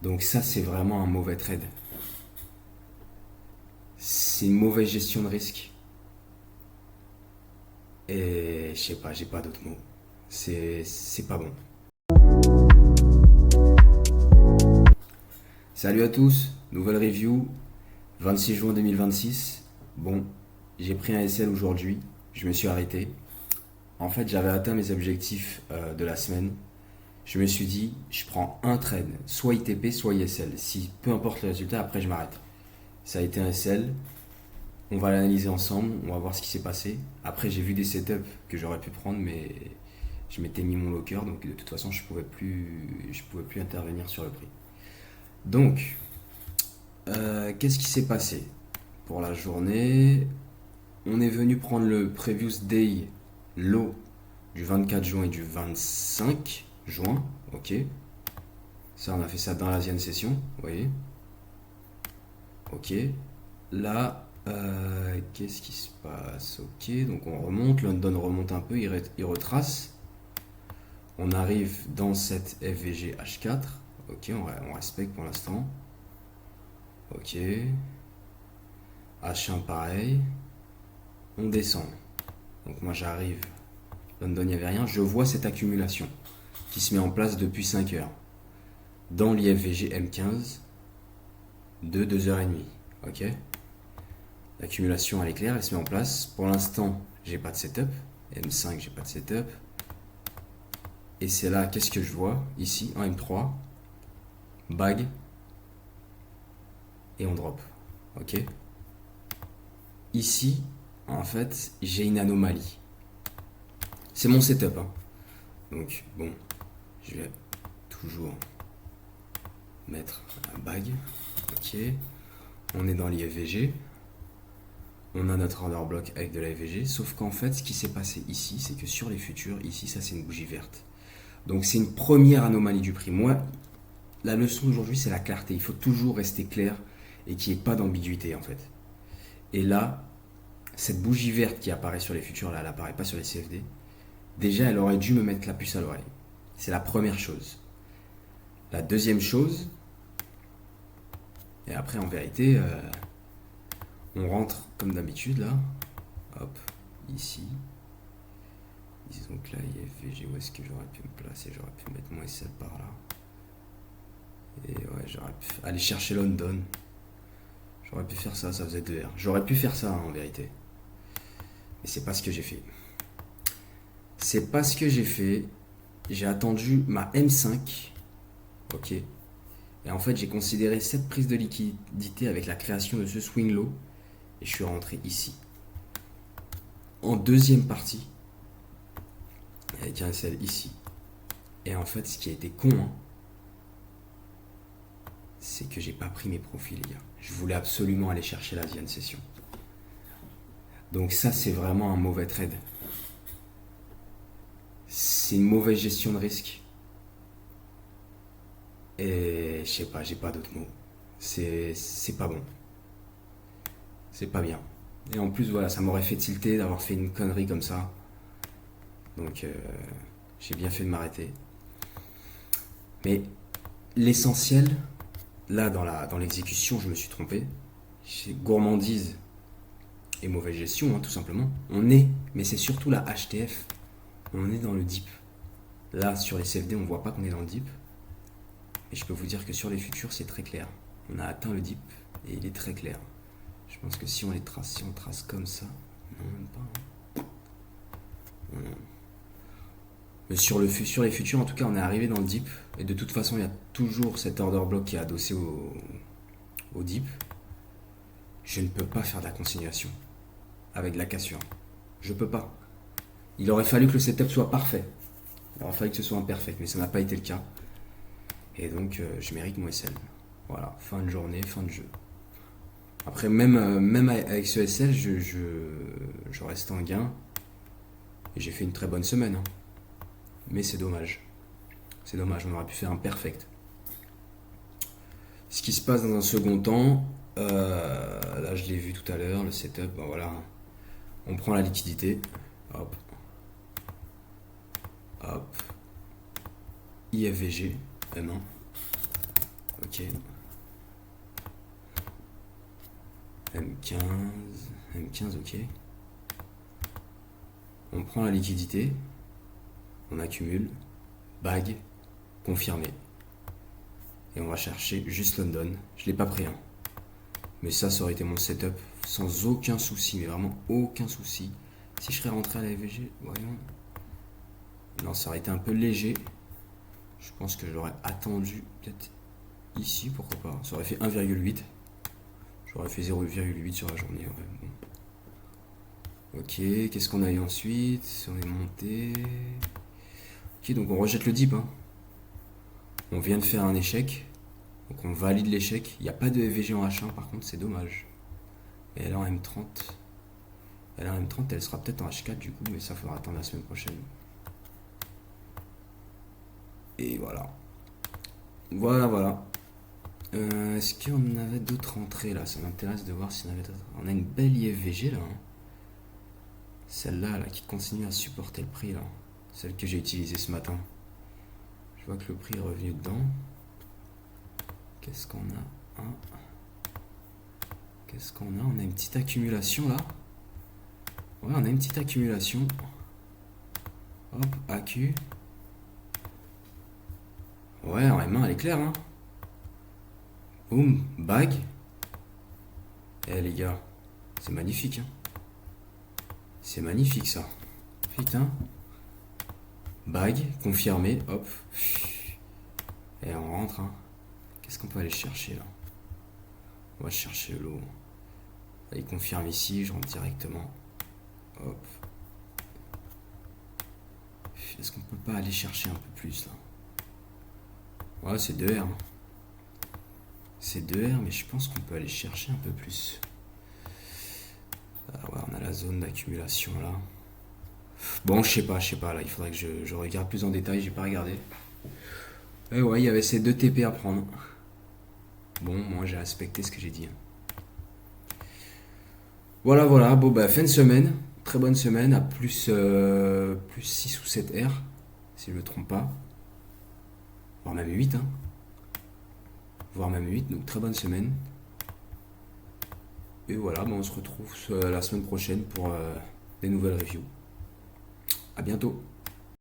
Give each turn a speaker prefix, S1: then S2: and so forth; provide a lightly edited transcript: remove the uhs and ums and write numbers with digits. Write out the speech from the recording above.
S1: Donc ça, c'est vraiment un mauvais trade. C'est une mauvaise gestion de risque. Et je sais pas, j'ai pas d'autres mots. C'est pas bon. Salut à tous, nouvelle review, 26 juin 2026. Bon, j'ai pris un SL aujourd'hui, je me suis arrêté. En fait, j'avais atteint mes objectifs de la semaine. Je me suis dit, je prends un trade, soit ITP, soit ISL. Si peu importe le résultat, après je m'arrête. Ça a été un SL, on va l'analyser ensemble, on va voir ce qui s'est passé. Après, j'ai vu des setups que j'aurais pu prendre, mais je m'étais mis mon locker, donc de toute façon, je pouvais plus intervenir sur le prix. Donc, qu'est-ce qui s'est passé pour la journée? On est venu prendre le previous day low du 24 juin et du 25 juin, ok. Ça, on a fait ça dans l'Asian session, vous voyez. Ok. Là, qu'est-ce qui se passe? Ok, donc on remonte, London remonte un peu, il retrace. On arrive dans cette FVG H4. Ok, on respecte pour l'instant. Ok. H1 pareil. On descend. Donc moi j'arrive. London, il n'y avait rien. Je vois cette accumulation qui se met en place depuis 5 heures. Dans l'IFVG M15 de 2h30. Ok. L'accumulation elle est claire, elle se met en place. Pour l'instant, j'ai pas de setup. M5, j'ai pas de setup. Et c'est là, qu'est-ce que je vois ici en M3, bag, et on drop. Ok. Ici, en fait, j'ai une anomalie. C'est mon setup. Hein. Donc, bon, je vais toujours mettre un bag. Ok. On est dans l'IFVG. On a notre order block avec de l'IFVG. Sauf qu'en fait, ce qui s'est passé ici, c'est que sur les futurs, ici, ça c'est une bougie verte. Donc, c'est une première anomalie du prix. Moi, la leçon d'aujourd'hui, c'est la clarté. Il faut toujours rester clair et qu'il n'y ait pas d'ambiguïté, en fait. Et là, cette bougie verte qui apparaît sur les futurs, là, elle apparaît pas sur les CFD. Déjà, elle aurait dû me mettre la puce à l'oreille. C'est la première chose. La deuxième chose, et après, en vérité, on rentre comme d'habitude, là. Hop, ici. Disons que là, IFVG, où est-ce que j'aurais pu me placer? J'aurais pu mettre mon SL par là. Et ouais, j'aurais pu aller chercher London. J'aurais pu faire ça, ça faisait 2 R. J'aurais pu faire ça, hein, en vérité. Mais c'est pas ce que j'ai fait. C'est pas ce que j'ai fait. J'ai attendu ma M5. Ok. Et en fait, j'ai considéré cette prise de liquidité avec la création de ce swing low. Et je suis rentré ici. En deuxième partie, avec un SL ici. Et en fait, ce qui a été con, hein, c'est que j'ai pas pris mes profils, les gars. Je voulais absolument aller chercher l'Asian session. Donc ça, c'est vraiment un mauvais trade. C'est une mauvaise gestion de risque. Et je sais pas, j'ai pas d'autres mots. C'est pas bon. C'est pas bien. Et en plus, voilà, ça m'aurait fait tilter d'avoir fait une connerie comme ça. Donc, j'ai bien fait de m'arrêter. Mais l'essentiel, là, dans l'exécution, je me suis trompé. C'est gourmandise et mauvaise gestion, hein, tout simplement. Mais c'est surtout la HTF. On est dans le dip. Là, sur les CFD, on voit pas qu'on est dans le dip. Et je peux vous dire que sur les futurs, c'est très clair. On a atteint le dip et il est très clair. Je pense que si on trace comme ça, non, même pas. Non. Mais sur les futurs, en tout cas, on est arrivé dans le dip. Et de toute façon, il y a toujours cet order block qui est adossé au dip. Je ne peux pas faire de la continuation avec de la cassure. Je peux pas. Il aurait fallu que le setup soit parfait. Il aurait fallu que ce soit imperfect, mais ça n'a pas été le cas. Et donc, je mérite mon SL. Voilà, fin de journée, fin de jeu. Après, même avec ce SL, je reste en gain. Et j'ai fait une très bonne semaine. Hein. Mais c'est dommage. C'est dommage, on aurait pu faire un perfect. Ce qui se passe dans un second temps, là je l'ai vu tout à l'heure, le setup, ben voilà. On prend la liquidité. Hop. Hop. IFVG, M1. Ok. M15. M15, ok. On prend la liquidité. On accumule. Bag. Confirmé. Et on va chercher juste London. Je l'ai pas pris, hein. Mais ça aurait été mon setup sans aucun souci, mais vraiment aucun souci. Si je serais rentré à la FVG, voyons. Non, ça aurait été un peu léger. Je pense que j'aurais attendu peut-être ici, pourquoi pas. Ça aurait fait 1,8. J'aurais fait 0,8 sur la journée. Ouais, bon. Ok, qu'est-ce qu'on a eu ensuite? On est monté. Ok, donc on rejette le dip, hein. On vient de faire un échec. Donc on valide l'échec. Il n'y a pas de FVG en H1 par contre, c'est dommage. Et elle est en M30. Elle est en M30, elle sera peut-être en H4 du coup, mais ça faudra attendre la semaine prochaine. Et voilà. Voilà. Est-ce qu'on avait d'autres entrées là? Ça m'intéresse de voir si on avait d'autres. On a une belle IFVG là, hein. Celle-là là, qui continue à supporter le prix là. Celle que j'ai utilisée ce matin. Je vois que le prix est revenu dedans. Qu'est-ce qu'on a, hein? Qu'est-ce qu'on a? On a une petite accumulation là. Ouais, on a une petite accumulation. Hop, AQ. Ouais, en M1 elle est claire, hein. Boum, bag. Eh les gars, c'est magnifique, hein. C'est magnifique ça. Putain. Bag, confirmé, hop. Et on rentre, hein. Qu'est-ce qu'on peut aller chercher là? On va chercher le lot. Là, il confirme ici, je rentre directement. Hop. Est-ce qu'on peut pas aller chercher un peu plus là? Ouais, c'est 2R, hein. C'est 2R, mais je pense qu'on peut aller chercher un peu plus. Ah ouais, on a la zone d'accumulation là. Bon, je sais pas, là, il faudrait que je regarde plus en détail, j'ai pas regardé. Et ouais, il y avait ces 2 TP à prendre. Bon, moi j'ai respecté ce que j'ai dit. Voilà, bon bah fin de semaine, très bonne semaine, à plus 6 ou 7 R, si je me trompe pas. Voire même 8, hein. Voire même 8, donc très bonne semaine. Et voilà, on se retrouve la semaine prochaine pour des nouvelles reviews. À bientôt.